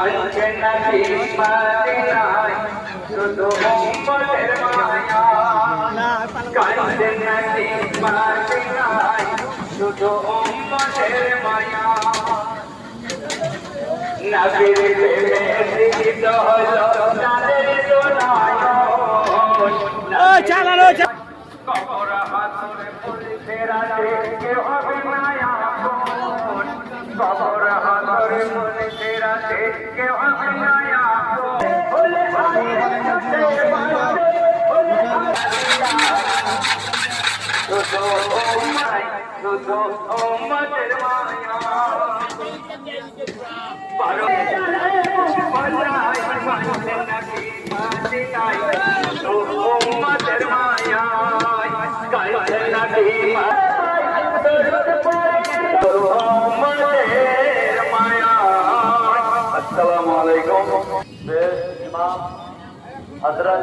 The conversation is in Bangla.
কাঁদছে নাকি মদিনায় শুধু উম্মতের মায়া কাঁদছে নাকি মদিনায় শুধু উম্মতের মায়া নবীর প্রেমে হৃদিত হলো তাদের দোনায় চালানো কবর হাতরে পুলিশে রাতে কেউ হবে না আপন কবর হাতরে পুলিশে রাতে কেউ হবে না আপন বলে আইরে চোখে বাঁধে বলে শুধু উম্মতের মায়া পারো বলাই মানতে নাকি মদিনায় শুধু উম্মতের মায়া কাঁদছে নাকি উম্মতের মায়া। আসসালামু আলাইকুম ইমাম হযরত